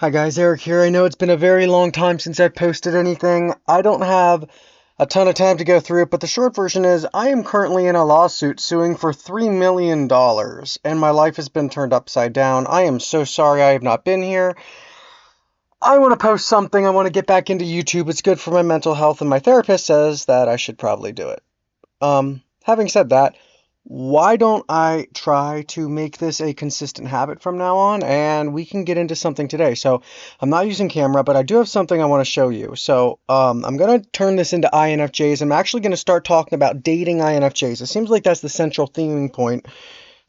Hi guys, Eric here. I know it's been a very long time since I've posted anything. I don't have a ton of time to go through it, but the short version is I am currently in a lawsuit suing for $3 million, and my life has been turned upside down. I am so sorry I have not been here. I want to post something. I want to get back into YouTube. It's good for my mental health, and my therapist says that I should probably do it. Having said that, why don't I try to make this a consistent habit from now on, and we can get into something today. So I'm not using camera, but I do have something I want to show you. So I'm going to turn this into INFJs. I'm actually going to start talking about dating INFJs. It seems like that's the central theming point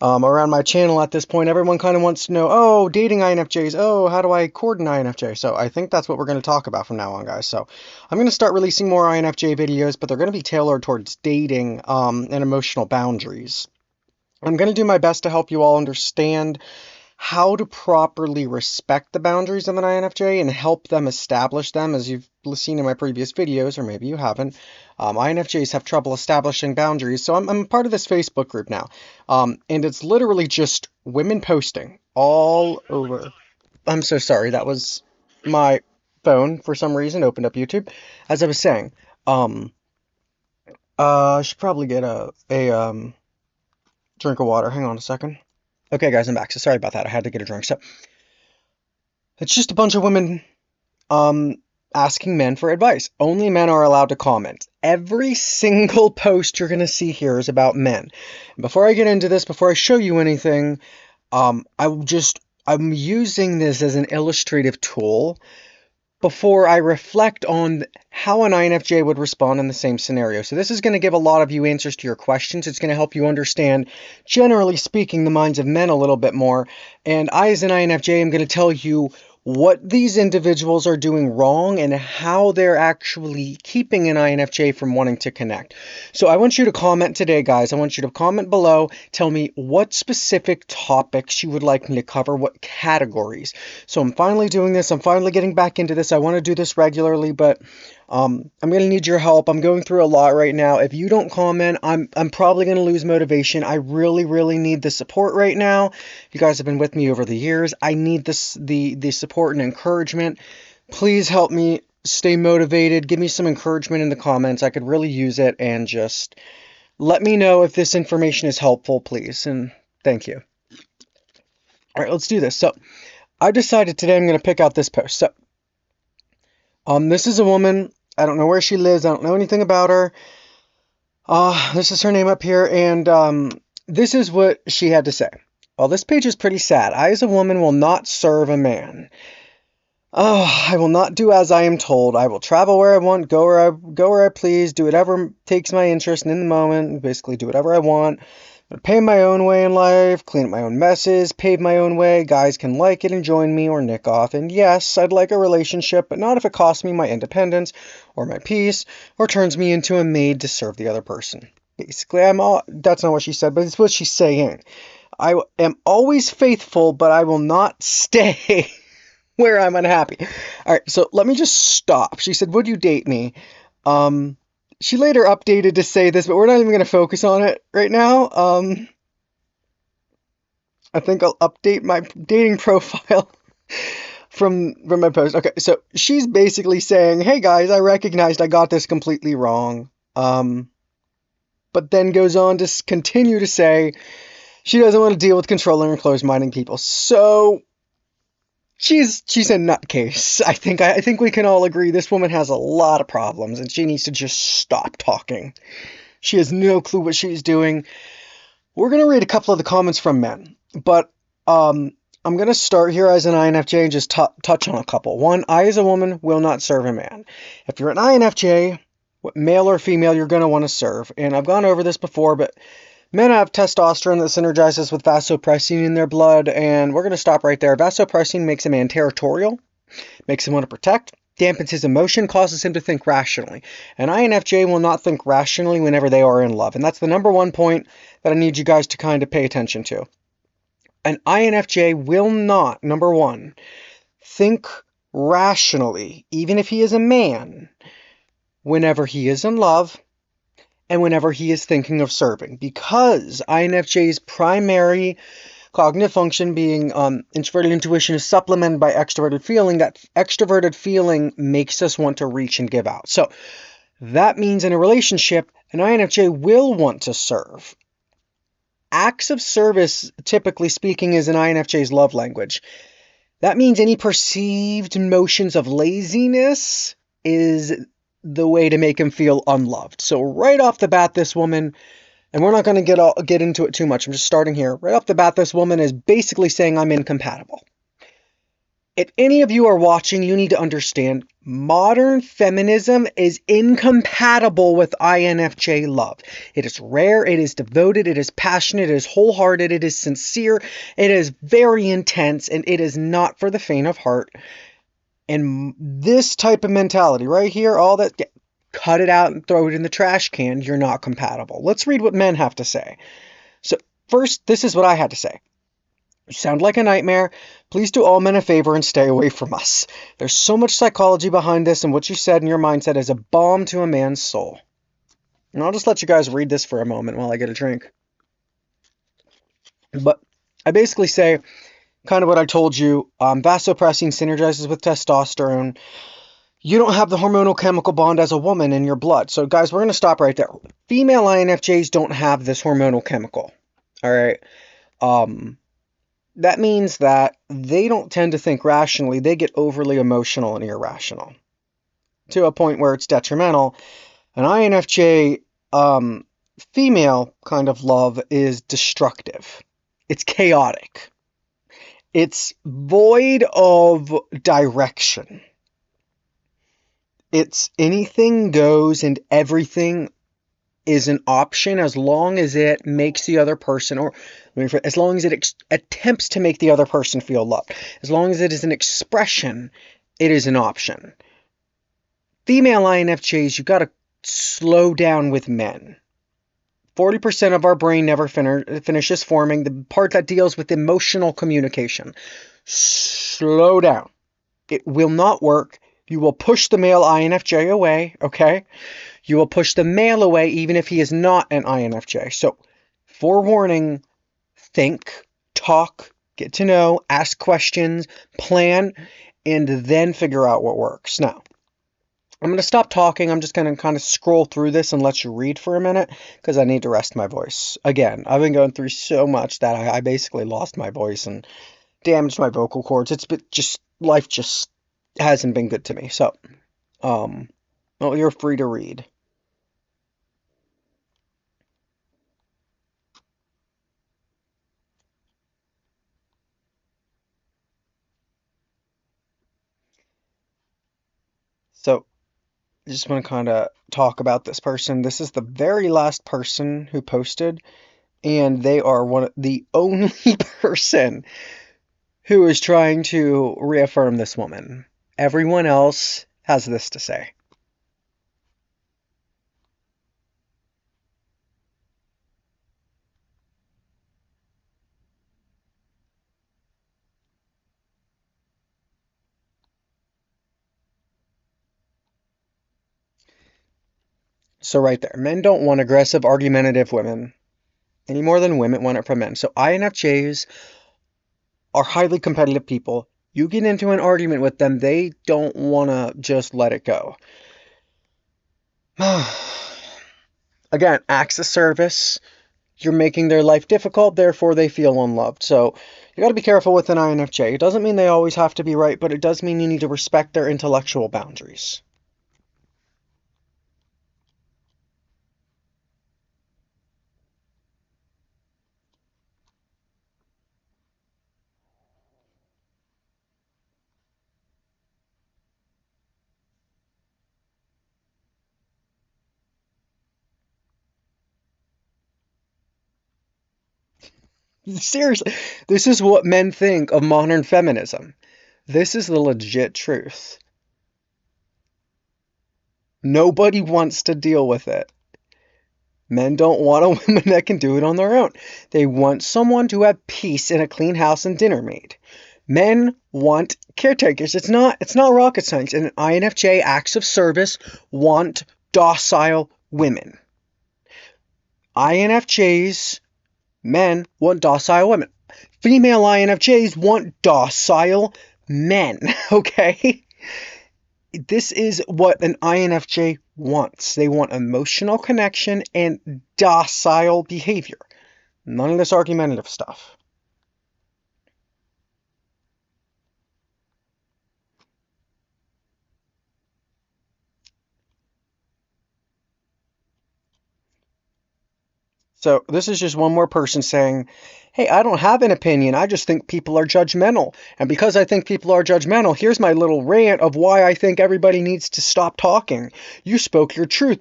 around my channel at this point. Everyone kind of wants to know, oh, dating INFJs. Oh, how do I court an INFJ? So I think that's what we're going to talk about from now on, guys. So I'm going to start releasing more INFJ videos, but they're going to be tailored towards dating and emotional boundaries. I'm going to do my best to help you all understand how to properly respect the boundaries of an INFJ and help them establish them. As you've seen in my previous videos, or maybe you haven't, INFJs have trouble establishing boundaries. So I'm part of this Facebook group now, and it's literally just women posting all over. I'm so sorry. That was my phone for some reason opened up YouTube. As I was saying, I should probably get a drink of water. Hang on a second. Okay, guys, I'm back. So sorry about that. I had to get a drink. So it's just a bunch of women asking men for advice. Only men are allowed to comment. Every single post you're going to see here is about men. Before I get into this, before I show you anything, I'm using this as an illustrative tool before I reflect on how an INFJ would respond in the same scenario. So this is going to give a lot of you answers to your questions. It's going to help you understand, generally speaking, the minds of men a little bit more. And I, as an INFJ, am going to tell you what these individuals are doing wrong and how they're actually keeping an INFJ from wanting to connect. So I want you to comment today, guys. I want you to comment below. Tell me what specific topics you would like me to cover, what categories. So I'm finally doing this. I'm finally getting back into this. I want to do this regularly, but I'm going to need your help. I'm going through a lot right now. If you don't comment, I'm probably going to lose motivation. I really, really need the support right now. You guys have been with me over the years. I need the support and encouragement. Please help me stay motivated. Give me some encouragement in the comments. I could really use it, and just let me know if this information is helpful, please. And thank you. All right, let's do this. So I decided today I'm going to pick out this post. So this is a woman. I don't know where she lives. I don't know anything about her. This is her name up here, and this is what she had to say. Well, this page is pretty sad. I, as a woman, will not serve a man. Oh, I will not do as I am told. I will travel where I want, go where I please, do whatever takes my interest in the moment, basically do whatever I want. Pay my own way in life, clean up my own messes, pave my own way. Guys can like it and join me or nick off. And yes, I'd like a relationship, but not if it costs me my independence or my peace or turns me into a maid to serve the other person. Basically, that's not what she said, but it's what she's saying. I am always faithful, but I will not stay where I'm unhappy. All right, so let me just stop. She said, would you date me? She later updated to say this, but we're not even going to focus on it right now. I think I'll update my dating profile from my post. Okay, so she's basically saying, hey guys, I recognized I got this completely wrong. But then goes on to continue to say she doesn't want to deal with controlling or closed-minded people. So she's a nutcase. I think we can all agree this woman has a lot of problems, and she needs to just stop talking. She has no clue what she's doing. We're going to read a couple of the comments from men, but I'm going to start here as an INFJ and just touch on a couple. One, I as a woman will not serve a man. If you're an INFJ, male or female, you're going to want to serve. And I've gone over this before, but men have testosterone that synergizes with vasopressin in their blood, and we're going to stop right there. Vasopressin makes a man territorial, makes him want to protect, dampens his emotion, causes him to think rationally. An INFJ will not think rationally whenever they are in love, and that's the number one point that I need you guys to kind of pay attention to. An INFJ will not, number one, think rationally, even if he is a man, whenever he is in love, and whenever he is thinking of serving, because INFJ's primary Cognitive function being introverted intuition is supplemented by extroverted feeling. That extroverted feeling makes us want to reach and give out. So that means in a relationship, an INFJ will want to serve. Acts of service, typically speaking, is an INFJ's love language. That means any perceived notions of laziness is the way to make him feel unloved. So right off the bat, this woman, and we're not going to get into it too much, I'm just starting here. Right off the bat, this woman is basically saying I'm incompatible. If any of you are watching, you need to understand modern feminism is incompatible with INFJ love. It is rare, it is devoted, it is passionate, it is wholehearted, it is sincere, it is very intense, and it is not for the faint of heart. And this type of mentality right here, all that, cut it out and throw it in the trash can. You're not compatible. Let's read what men have to say. So first, this is what I had to say. You sound like a nightmare. Please do all men a favor and stay away from us. There's so much psychology behind this, and what you said in your mindset is a balm to a man's soul. And I'll just let you guys read this for a moment while I get a drink. But I basically say kind of what I told you. Vasopressin synergizes with testosterone. You don't have the hormonal chemical bond as a woman in your blood. So guys, we're going to stop right there. Female INFJs don't have this hormonal chemical. All right. That means that they don't tend to think rationally. They get overly emotional and irrational to a point where it's detrimental. An INFJ female kind of love is destructive. It's chaotic. It's void of direction. It's anything goes and everything is an option as long as it makes the other person, or as long as it attempts to make the other person feel loved. As long as it is an expression, it is an option. Female INFJs, you got to slow down with men. 40% of our brain never finishes forming. The part that deals with emotional communication. Slow down. It will not work. You will push the male INFJ away, okay? You will push the male away even if he is not an INFJ. So, forewarning, think, talk, get to know, ask questions, plan, and then figure out what works. Now, I'm going to stop talking. I'm just going to kind of scroll through this and let you read for a minute because I need to rest my voice. Again, I've been going through so much that I basically lost my voice and damaged my vocal cords. Life just hasn't been good to me. So, well, you're free to read. So, I just want to kind of talk about this person. This is the very last person who posted, and they are the only person who is trying to reaffirm this woman. Everyone else has this to say. So right there, men don't want aggressive, argumentative women any more than women want it from men. So INFJs are highly competitive people. You get into an argument with them, they don't want to just let it go. Again, acts of service. You're making their life difficult, therefore they feel unloved. So you got to be careful with an INFJ. It doesn't mean they always have to be right, but it does mean you need to respect their intellectual boundaries. Seriously, this is what men think of modern feminism. This is the legit truth. Nobody wants to deal with it. Men don't want a woman that can do it on their own. They want someone to have peace in a clean house and dinner made. Men want caretakers. It's not rocket science. And INFJ, acts of service, want docile women. INFJs, men want docile women. female INFJs want docile men, okay? This is what an INFJ wants. They want emotional connection and docile behavior. None of this argumentative stuff. So this is just one more person saying, hey, I don't have an opinion. I just think people are judgmental. And because I think people are judgmental, here's my little rant of why I think everybody needs to stop talking. You spoke your truth.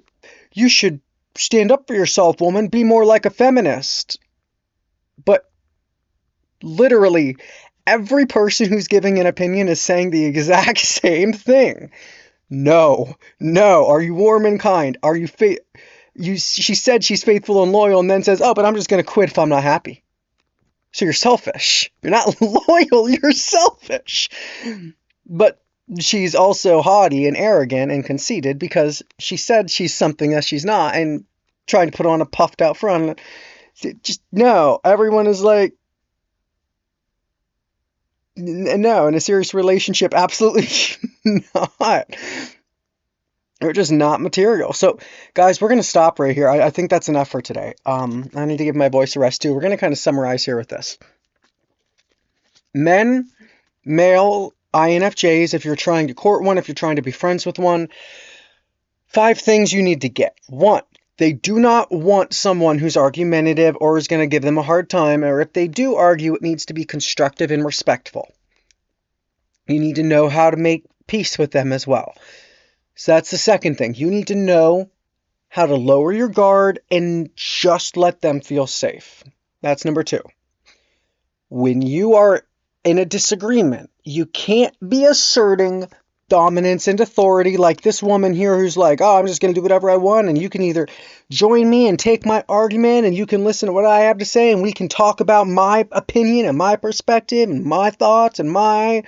You should stand up for yourself, woman. Be more like a feminist. But literally, every person who's giving an opinion is saying the exact same thing. No. Are you warm and kind? Are you she said she's faithful and loyal and then says, oh, but I'm just going to quit if I'm not happy. So you're selfish. You're not loyal, you're selfish. But she's also haughty and arrogant and conceited because she said she's something that she's not and trying to put on a puffed out front. Just no, everyone is like, no, in a serious relationship, absolutely not. They're just not material. So, guys, we're going to stop right here. I think that's enough for today. I need to give my voice a rest, too. We're going to kind of summarize here with this. Men, male INFJs, if you're trying to court one, if you're trying to be friends with one, 5 things you need to get. 1, they do not want someone who's argumentative or is going to give them a hard time, or if they do argue, it needs to be constructive and respectful. You need to know how to make peace with them as well. So that's the second thing. You need to know how to lower your guard and just let them feel safe. That's number 2. When you are in a disagreement, you can't be asserting dominance and authority like this woman here who's like, oh, I'm just going to do whatever I want, and you can either join me and take my argument, and you can listen to what I have to say, and we can talk about my opinion and my perspective and my thoughts and my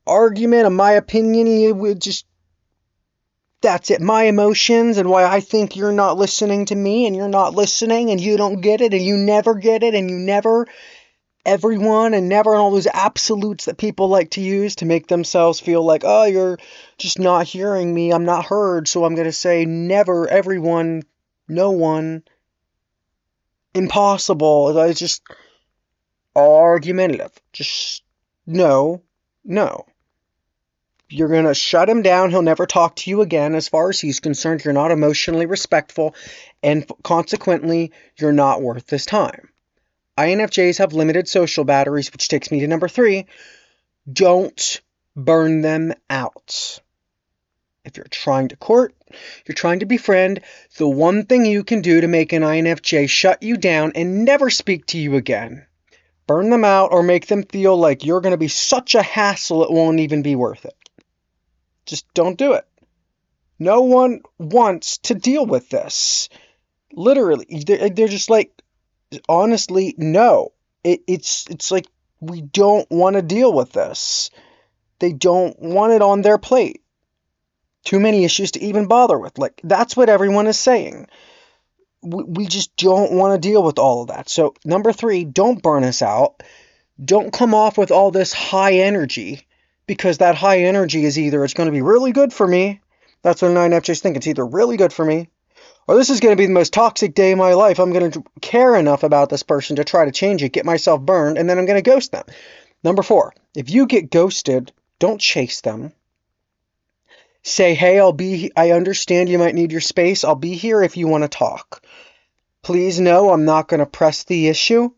argument and my opinion, and it would just... That's it. My emotions and why I think you're not listening to me and you're not listening and you don't get it and you never get it and you never, everyone and never, and all those absolutes that people like to use to make themselves feel like, oh, you're just not hearing me. I'm not heard. So I'm going to say never, everyone, no one, impossible. It's just argumentative. Just no. You're going to shut him down. He'll never talk to you again. As far as he's concerned, you're not emotionally respectful, and consequently, you're not worth his time. INFJs have limited social batteries, which takes me to number 3. Don't burn them out. If you're trying to court, you're trying to befriend, the one thing you can do to make an INFJ shut you down and never speak to you again, burn them out or make them feel like you're going to be such a hassle it won't even be worth it. Just don't do it. No one wants to deal with this. Literally, they're just like, honestly, no. It's like, we don't want to deal with this. They don't want it on their plate. Too many issues to even bother with. Like, that's what everyone is saying. We just don't want to deal with all of that. So, number 3, don't burn us out. Don't come off with all this high energy. Because that high energy is either it's going to be really good for me. That's what an INFJs think. It's either really good for me, or this is going to be the most toxic day of my life. I'm going to care enough about this person to try to change it, get myself burned, and then I'm going to ghost them. Number 4, if you get ghosted, don't chase them. Say, hey, I understand you might need your space. I'll be here if you want to talk. Please know I'm not going to press the issue.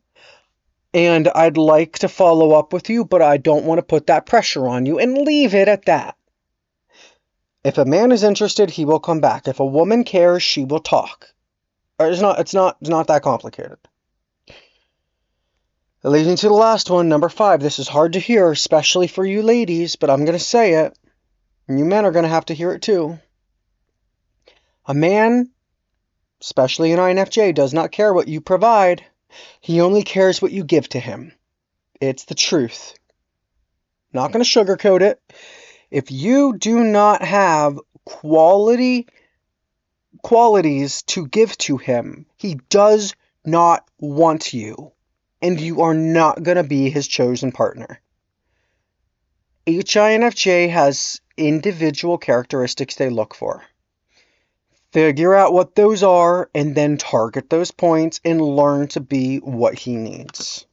And I'd like to follow up with you, but I don't want to put that pressure on you, and leave it at that. If a man is interested, he will come back. If a woman cares, she will talk. It's not that complicated. That leads me to the last one, number 5. This is hard to hear, especially for you ladies, but I'm going to say it. And you men are going to have to hear it too. A man, especially an INFJ, does not care what you provide. He only cares what you give to him. It's the truth. Not going to sugarcoat it. If you do not have qualities to give to him, he does not want you. and you are not going to be his chosen partner. Each INFJ has individual characteristics they look for. Figure out what those are and then target those points and learn to be what he needs.